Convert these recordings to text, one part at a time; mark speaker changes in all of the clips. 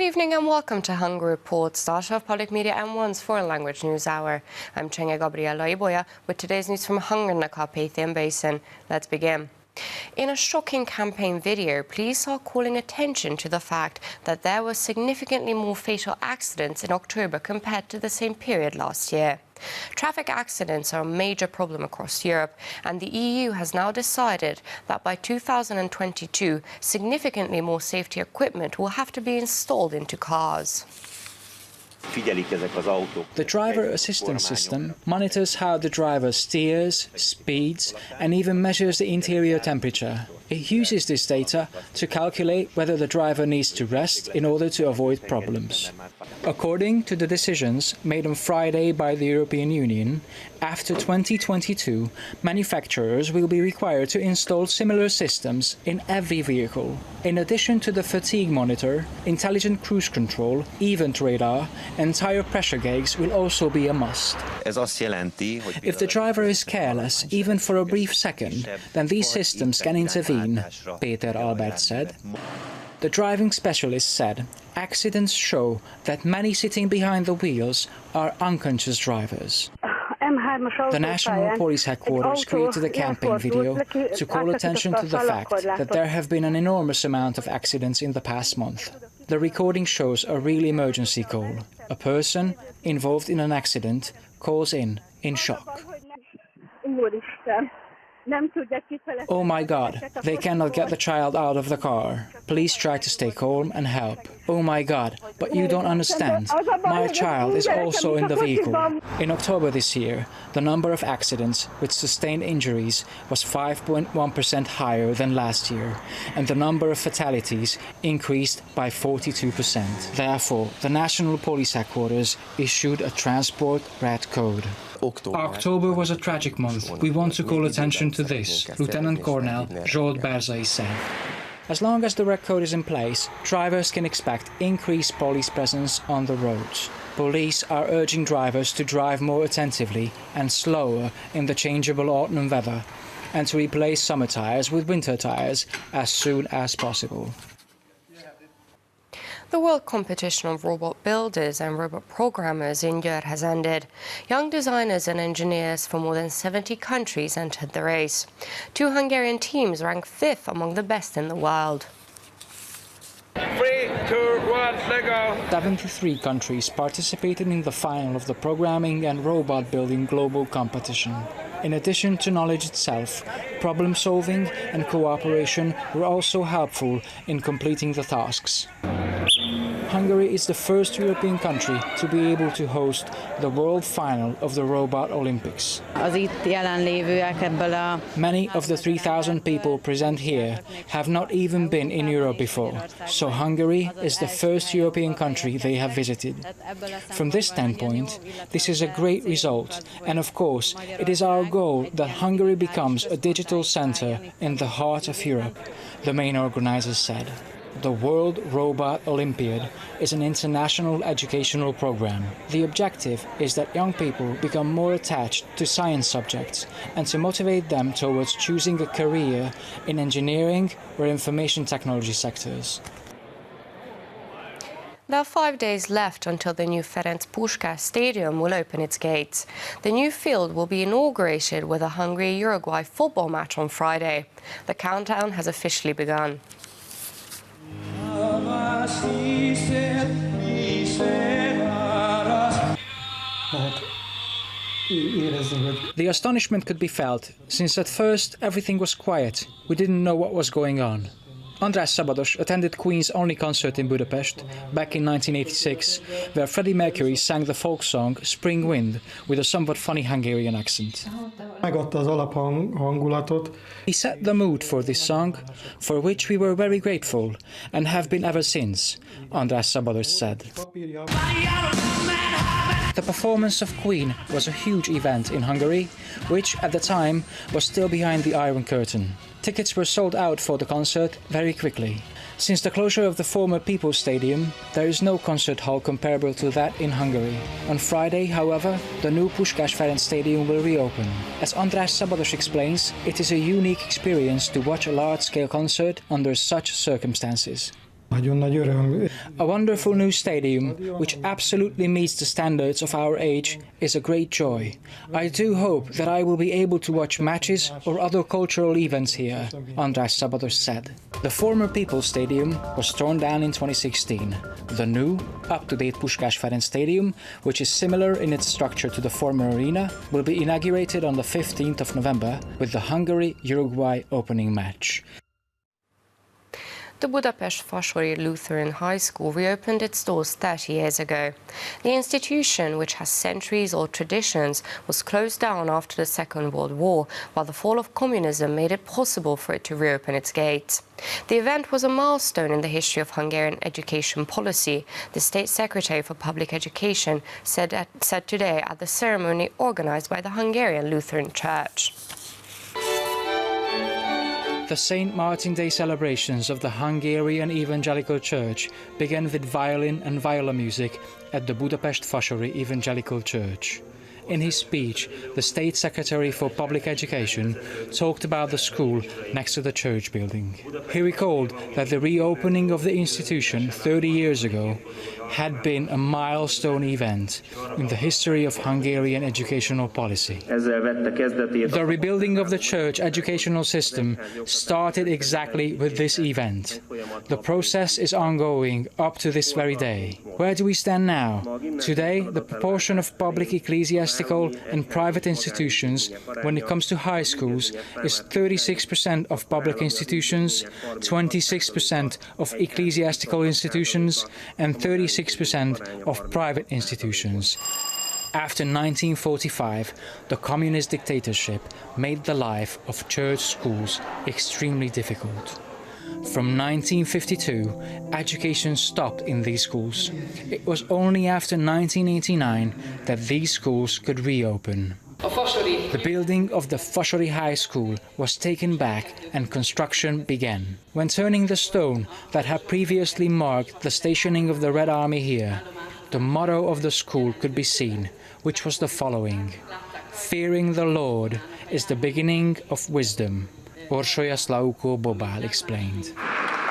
Speaker 1: evening and welcome to Hungary Report, start of Public Media M1's foreign language news hour. I'm Csenga Gabriela Iboya with today's news from Hungary and the Carpathian Basin. Let's begin. In a shocking campaign video, police are calling attention to the fact that there were significantly more fatal accidents in October compared to the same period last year. Traffic accidents are a major problem across Europe, and the EU has now decided that by 2022, significantly more safety equipment will have to be installed into cars.
Speaker 2: The driver assistance system monitors how the driver steers, speeds, and even measures the interior temperature. It uses this data to calculate whether the driver needs to rest in order to avoid problems. According to the decisions made on Friday by the European Union, after 2022, manufacturers will be required to install similar systems in every vehicle. In addition to the fatigue monitor, intelligent cruise control, event radar, and tire pressure gauge will also be a must. If the driver is careless, even for a brief second, then these systems can intervene, Peter Albert said. The driving specialist said, accidents show that many sitting behind the wheels are unconscious drivers. The National Police Headquarters created a campaign video to call attention to the fact that there have been an enormous amount of accidents in the past month. The recording shows a real emergency call. A person involved in an accident calls in shock. Oh my God, they cannot get the child out of the car. Please try to stay calm and help. Oh my God, but you don't understand. My child is also in the vehicle. In October this year, the number of accidents with sustained injuries was 5.1% higher than last year, and the number of fatalities increased by 42%. Therefore, the National Police Headquarters issued a transport red code. October was a tragic month. We want to call attention to this, Lieutenant Colonel Zsolt Berzai said. As long as the red code is in place, drivers can expect increased police presence on the roads. Police are urging drivers to drive more attentively and slower in the changeable autumn weather, and to replace summer tires with winter tires as soon as possible.
Speaker 1: The World Competition of Robot Builders and Robot Programmers in Győr has ended. Young designers and engineers from more than 70 countries entered the race. 2 Hungarian teams ranked 5th among the best in the world.
Speaker 3: 3, 2, 1, let go!
Speaker 2: 73 countries participated in the final of the Programming and Robot Building Global Competition. In addition to knowledge itself, problem solving and cooperation were also helpful in completing the tasks. Hungary is the first European country to be able to host the world final of the Robot Olympics. Many of the 3,000 people present here have not even been in Europe before, so Hungary is the first European country they have visited. From this standpoint, this is a great result, and of course, it is our goal that Hungary becomes a digital center in the heart of Europe, the main organizers said. The World Robot Olympiad is an international educational program. The objective is that young people become more attached to science subjects and to motivate them towards choosing a career in engineering or information technology sectors.
Speaker 1: There are 5 days left until the new Ferenc Puskás Stadium will open its gates. The new field will be inaugurated with a Hungary-Uruguay football match on Friday. The countdown has officially begun.
Speaker 2: The astonishment could be felt, since at first everything was quiet. We didn't know what was going on. András Szabados attended Queen's only concert in Budapest back in 1986, where Freddie Mercury sang the folk song Spring Wind with a somewhat funny Hungarian accent.
Speaker 4: Megadta az alaphangulatot.
Speaker 2: He set the mood for this song, for which we were very grateful and have been ever since, András Szabados said. The performance of Queen was a huge event in Hungary, which at the time was still behind the Iron Curtain. Tickets were sold out for the concert very quickly. Since the closure of the former People's Stadium, there is no concert hall comparable to that in Hungary. On Friday, however, the new Puskás Ferenc Stadium will reopen. As András Szabados explains, it is a unique experience to watch a large-scale concert under such circumstances.
Speaker 4: Nagyon nagy öröm.
Speaker 2: A wonderful new stadium, which absolutely meets the standards of our age, is a great joy. I do hope that I will be able to watch matches or other cultural events here, András Szabados said. The former People's Stadium was torn down in 2016. The new, up-to-date Puskás Ferenc Stadium, which is similar in its structure to the former arena, will be inaugurated on the 15th of November with the Hungary-Uruguay opening match.
Speaker 1: The Budapest Fasori Lutheran High School reopened its doors 30 years ago. The institution, which has centuries-old traditions, was closed down after the Second World War, while the fall of communism made it possible for it to reopen its gates. The event was a milestone in the history of Hungarian education policy, the State Secretary for Public Education said today at the ceremony organized by the Hungarian Lutheran Church.
Speaker 2: The St. Martin Day celebrations of the Hungarian Evangelical Church began with violin and viola music at the Budapest Fasori Evangelical Church. In his speech, the State Secretary for Public Education talked about the school next to the church building. He recalled that the reopening of the institution 30 years ago had been a milestone event in the history of Hungarian educational policy. The rebuilding of the church educational system started exactly with this event. The process is ongoing up to this very day. Where do we stand now? Today, the proportion of public ecclesiastical and private institutions when it comes to high schools is 36% of public institutions, 26% of ecclesiastical institutions, and 36% of private institutions. After 1945, the communist dictatorship made the life of church schools extremely difficult. From 1952, education stopped in these schools. It was only after 1989 that these schools could reopen. The building of the Fasori High School was taken back and construction began. When turning the stone that had previously marked the stationing of the Red Army here, the motto of the school could be seen, which was the following: "Fearing the Lord is the beginning of wisdom," Orsolya Szlauko Bobál explained.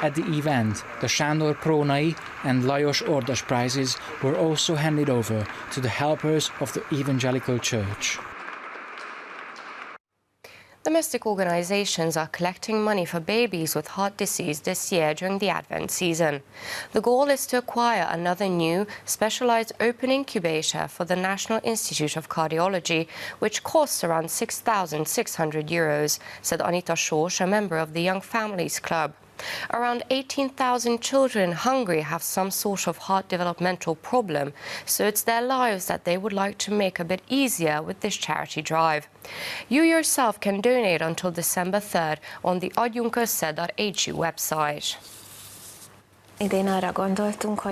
Speaker 2: At the event, the Sándor Prónai and Lajos Ordas prizes were also handed over to the helpers of the Evangelical Church.
Speaker 1: Domestic organizations are collecting money for babies with heart disease this year during the Advent season. The goal is to acquire another new, specialized open incubator for the National Institute of Cardiology, which costs around 6,600 euros, said Anita Sors, a member of the Young Families Club. Around 18,000 children in Hungary have some sort of heart developmental problem, so it's their lives that they would like to make a bit easier with this charity drive. You yourself can donate until December 3rd on the adjunkössze.hu website.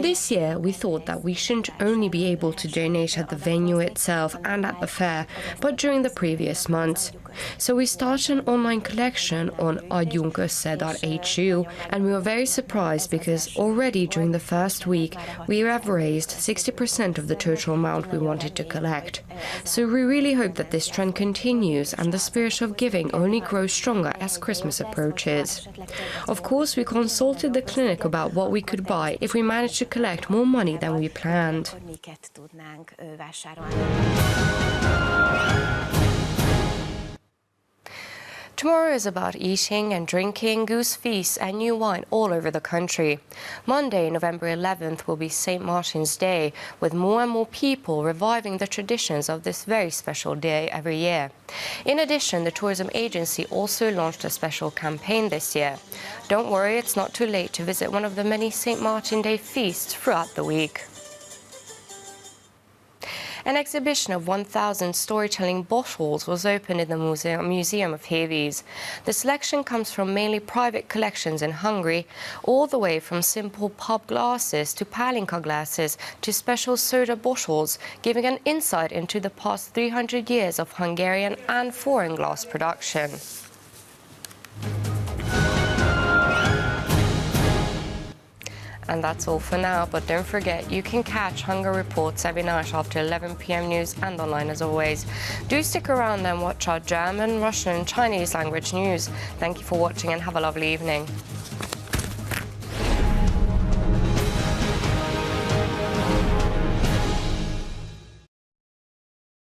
Speaker 1: This year, we thought that we shouldn't only be able to donate at the venue itself and at the fair, but during the previous months. So we started an online collection on adjunkössze.hu, and we were very surprised because already during the first week, we have raised 60% of the total amount we wanted to collect. So we really hope that this trend continues and the spirit of giving only grows stronger as Christmas approaches. Of course, we consulted the clinic about what we could buy if we managed to collect more money than we planned. Tomorrow is about eating and drinking, goose feasts and new wine all over the country. Monday, November 11th, will be St. Martin's Day, with more and more people reviving the traditions of this very special day every year. In addition, the tourism agency also launched a special campaign this year. Don't worry, it's not too late to visit one of the many St. Martin Day feasts throughout the week. An exhibition of 1,000 storytelling bottles was opened in the Museum of Hévíz. The selection comes from mainly private collections in Hungary, all the way from simple pub glasses to palinka glasses to special soda bottles, giving an insight into the past 300 years of Hungarian and foreign glass production. And that's all for now, but don't forget, you can catch Hunger Reports every night after 11 p.m. news and online as always. Do stick around and watch our German, Russian and Chinese language news. Thank you for watching and have a lovely evening.